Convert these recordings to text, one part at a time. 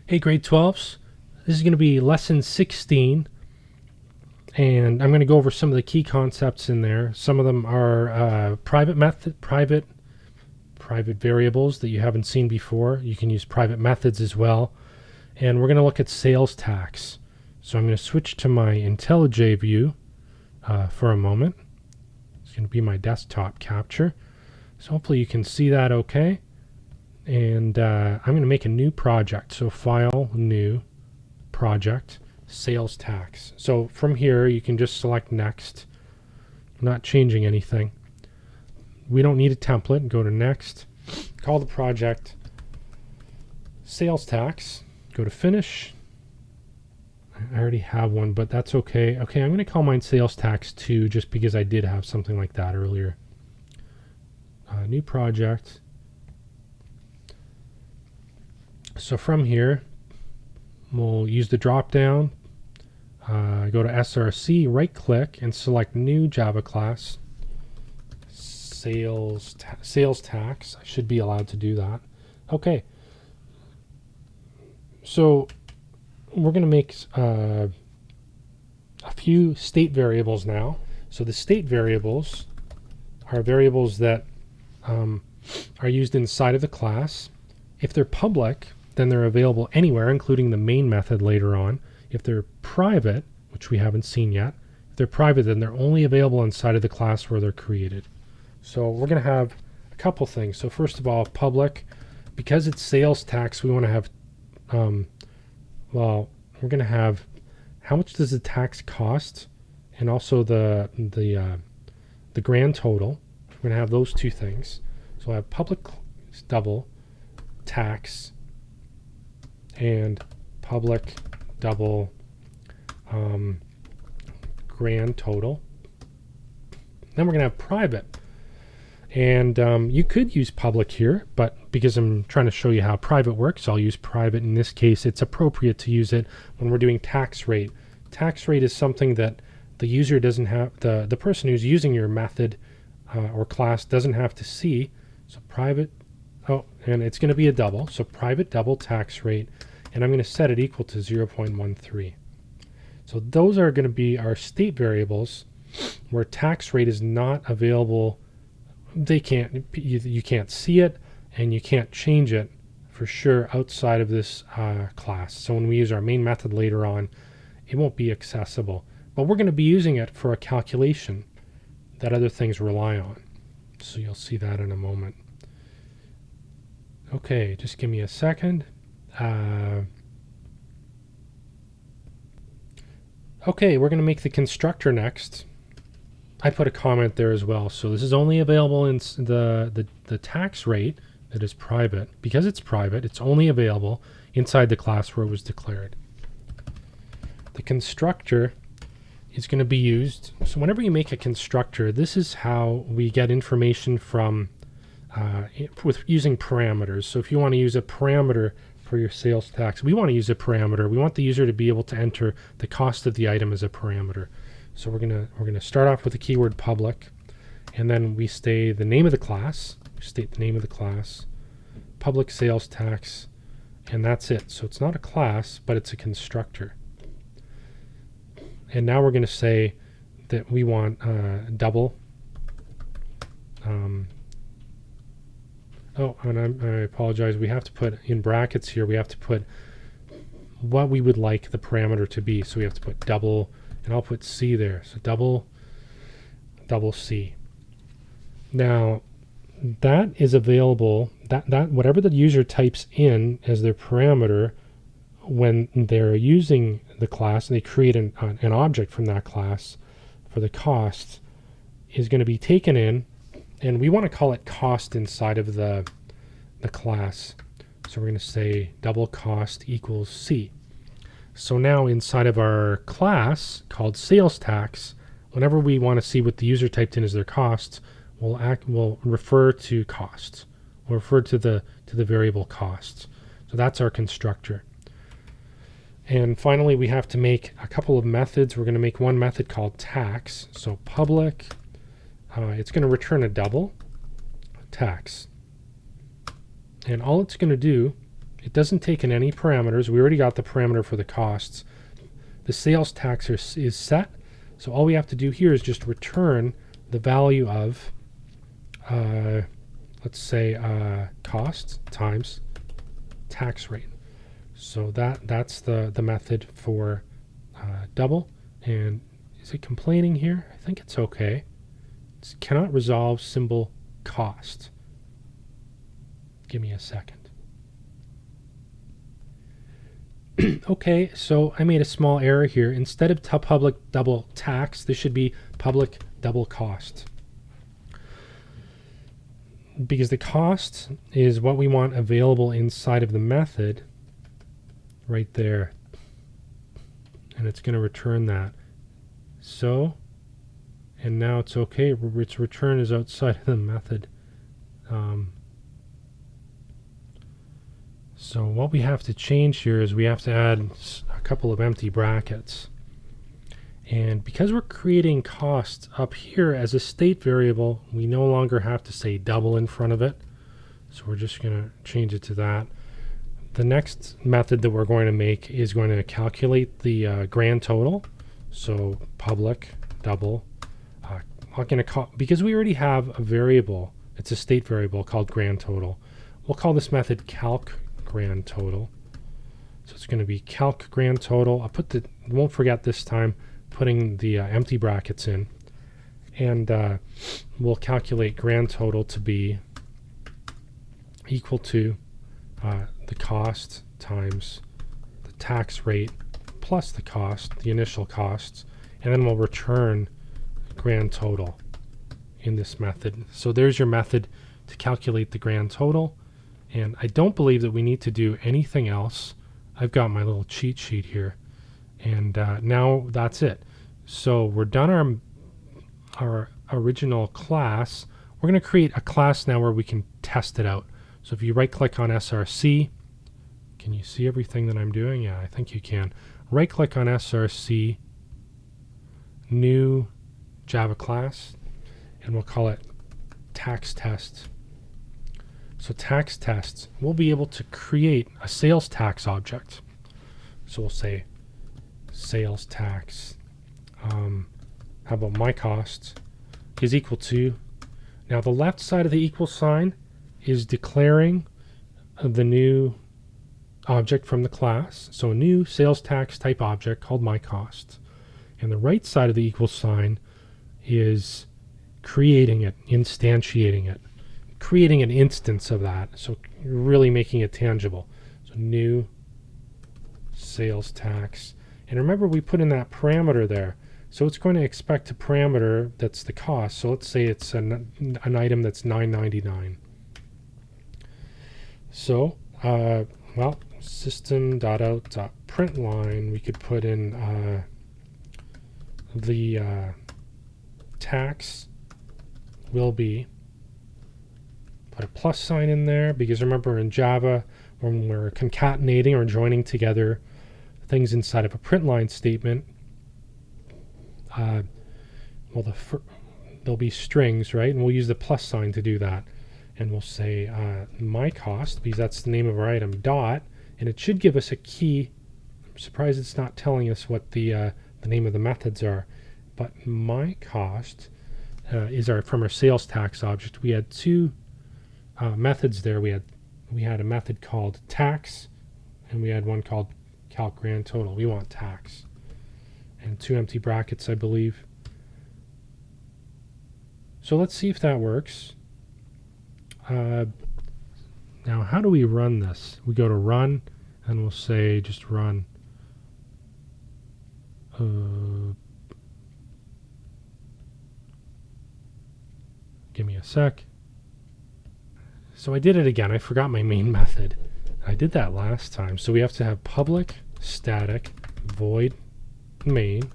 Hey, grade 12s. This is going to be lesson 16, and I'm going to go over some of the key concepts in there. Some of them are private variables that you haven't seen before. You can use private methods as well. And we're going to look at sales tax. So I'm going to switch to my IntelliJ view for a moment. It's going to be my desktop capture. So hopefully you can see that okay. And I'm going to make a new project. So File, New, Project, Sales Tax. So from here you can just select Next. I'm not changing anything. We don't need a template. Go to Next. Call the project Sales Tax. Go to Finish. I already have one, but that's okay. Okay, I'm going to call mine Sales Tax 2 just because I did have something like that earlier. New project. So from here, we'll use the drop down, go to SRC, right click, and select New Java class, Sales Tax. I should be allowed to do that. Okay. So we're going to make a few state variables now. So the state variables are variables that are used inside of the class. If they're public, then they're available anywhere, including the main method later on. If they're private, which we haven't seen yet, if they're private, then they're only available inside of the class where they're created. So we're going to have a couple things. So first of all, public, because it's sales tax, we want to have, we're going to have how much does the tax cost, and also the grand total. We're going to have those two things. So we'll have public double tax and public double grand total. Then we're going to have private. And you could use public here, but because I'm trying to show you how private works, I'll use private. In this case, it's appropriate to use it when we're doing tax rate. Tax rate is something that the user doesn't have, the person who's using your method or class doesn't have to see. So private, and it's going to be a double. So private double tax rate, and I'm going to set it equal to 0.13. So those are going to be our state variables where tax rate is not available. You can't see it, and you can't change it for sure outside of this class. So when we use our main method later on, it won't be accessible. But we're going to be using it for a calculation that other things rely on. So you'll see that in a moment. Okay, just give me a second. Okay, we're going to make the constructor next. I put a comment there as well. So this is only available in the tax rate that is private. Because it's private, it's only available inside the class where it was declared. The constructor is going to be used. So whenever you make a constructor, this is how we get information from with using parameters. So if you want to use a parameter for your sales tax, we want to use a parameter. We want the user to be able to enter the cost of the item as a parameter. So we're gonna start off with the keyword public, and then we state the name of the class. Public sales tax, and that's it. So it's not a class, but it's a constructor. And now we're going to say that we want double. And I apologize. We have to put in brackets here. We have to put what we would like the parameter to be. So we have to put double, and I'll put C there. So double C. Now that is available. That whatever the user types in as their parameter when they're using the class and they create an object from that class for the cost is going to be taken in, and we want to call it cost inside of the class. So we're going to say double cost equals C. So now inside of our class called sales tax, whenever we want to see what the user typed in as their costs, we'll refer to costs. We'll refer to the variable costs. So that's our constructor. And finally, we have to make a couple of methods. We're going to make one method called tax. So public, it's going to return a double tax. And all it's going to do It doesn't take in any parameters. We already got the parameter for the costs. The sales tax is set. So all we have to do here is just return the value of, let's say, cost times tax rate. So that's the method for double. And is it complaining here? I think it's okay. It cannot resolve symbol cost. Give me a second. Okay, so I made a small error here. Instead of public double tax, this should be public double cost. Because the cost is what we want available inside of the method right there. And it's going to return that. So, and now it's okay. Its return is outside of the method. So what we have to change here is we have to add a couple of empty brackets. And because we're creating costs up here as a state variable, we no longer have to say double in front of it. So we're just going to change it to that. The next method that we're going to make is going to calculate the grand total. So public double. Because we already have a variable, it's a state variable called grand total. We'll call this method calc grand total. So it's going to be calc grand total. I'll put won't forget this time putting the empty brackets in, and we'll calculate grand total to be equal to the cost times the tax rate plus the cost, the initial costs, and then we'll return grand total in this method. So there's your method to calculate the grand total. And I don't believe that we need to do anything else. I've got my little cheat sheet here. And now that's it. So we're done our original class. We're going to create a class now where we can test it out. So if you right-click on SRC, can you see everything that I'm doing? Yeah, I think you can. Right-click on SRC, new Java class, and we'll call it tax test. So tax tests, we'll be able to create a sales tax object. So we'll say sales tax, how about my cost is equal to, now the left side of the equal sign is declaring the new object from the class. So a new sales tax type object called my cost. And the right side of the equal sign is creating it, instantiating it. Creating an instance of that, so really making it tangible. So new sales tax, and remember we put in that parameter there, so it's going to expect a parameter that's the cost. So let's say it's an item that's $9.99. So well, system.out.println, we could put in the tax will be, put a plus sign in there, because remember in Java, when we're concatenating or joining together things inside of a println statement, there'll be strings, right? And we'll use the plus sign to do that. And we'll say my cost, because that's the name of our item, dot, and it should give us a key. I'm surprised it's not telling us what the name of the methods are. But my cost is from our sales tax object. We had two methods there. We had a method called tax, and we had one called calc grand total. We want tax, and two empty brackets, I believe. So let's see if that works. Now, how do we run this? We go to run, and we'll say just run. Give me a sec. So I did it again. I forgot my main method. I did that last time. So we have to have public static void main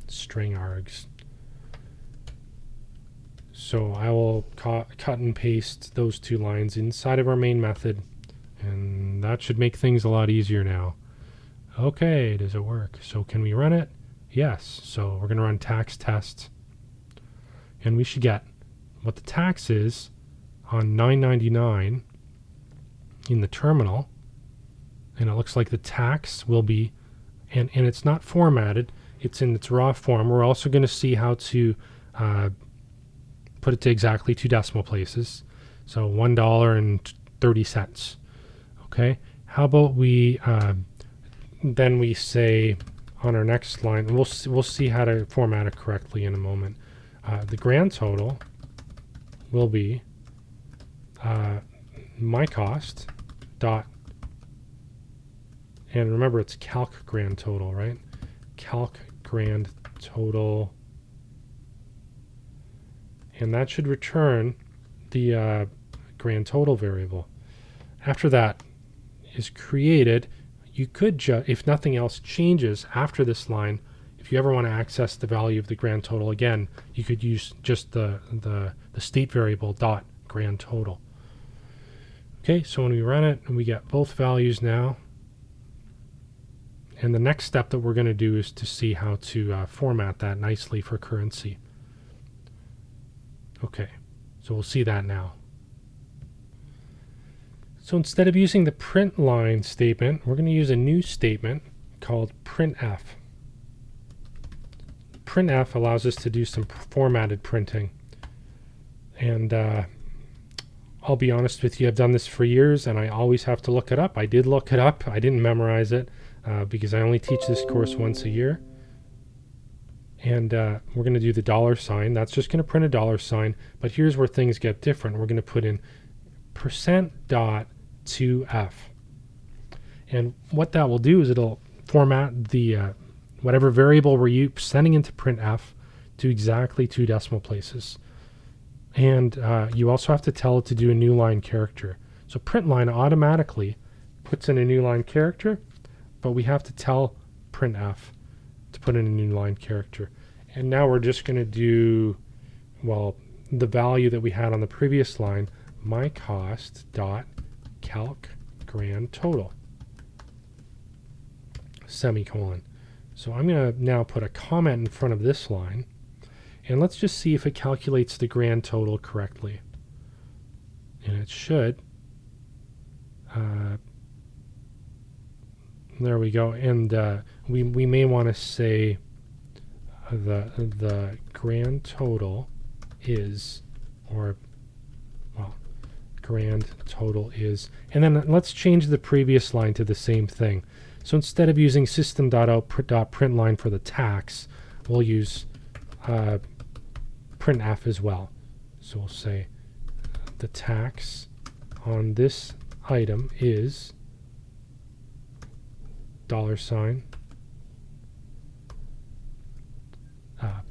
string args. So I will cut and paste those two lines inside of our main method, and that should make things a lot easier now. Okay, does it work? So can we run it? Yes. So we're going to run tax test, and we should get what the tax is on $9.99, in the terminal, and it looks like the tax will be, and it's not formatted, it's in its raw form. We're also going to see how to put it to exactly 2 decimal places. So $1.30. Okay. How about we then we say on our next line, we'll see how to format it correctly in a moment. The grand total will be my cost dot, and remember it's calc grand total, right? Calc grand total, and that should return the grand total variable. After that is created, you could if nothing else changes after this line, if you ever want to access the value of the grand total again, you could use just the state variable dot grand total. Okay, so when we run it, and we get both values now, and the next step that we're going to do is to see how to format that nicely for currency. Okay, so we'll see that now. So instead of using the print line statement, we're going to use a new statement called printf. Printf allows us to do some formatted printing. And I'll be honest with you, I've done this for years and I always have to look it up. I did look it up. I didn't memorize it because I only teach this course once a year. And we're going to do the $sign. That's just going to print a $sign. But here's where things get different. We're going to put in %.2f. And what that will do is it'll format the whatever variable we're sending into printf to exactly 2 decimal places. And you also have to tell it to do a new line character. So print line automatically puts in a new line character, but we have to tell printf to put in a new line character. And now we're just going to do, well, the value that we had on the previous line, my cost dot calc grand total, semicolon. So I'm going to now put a comment in front of this line, and let's just see if it calculates the grand total correctly. And it should. There we go. And we may want to say the grand total is, or well, grand total is, and then let's change the previous line to the same thing. So instead of using system.out.println for the tax, we'll use printf as well. So we'll say the tax on this item is $sign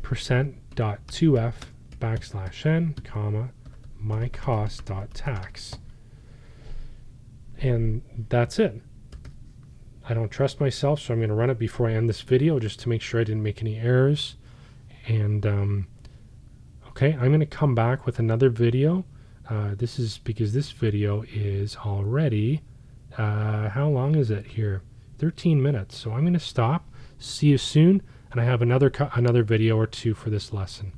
%.2f \n, comma, my cost dot tax. And that's it. I don't trust myself, so I'm going to run it before I end this video just to make sure I didn't make any errors. And okay, I'm going to come back with another video. This is because this video is already, how long is it here? 13 minutes. So I'm going to stop. See you soon. And I have another video or two for this lesson.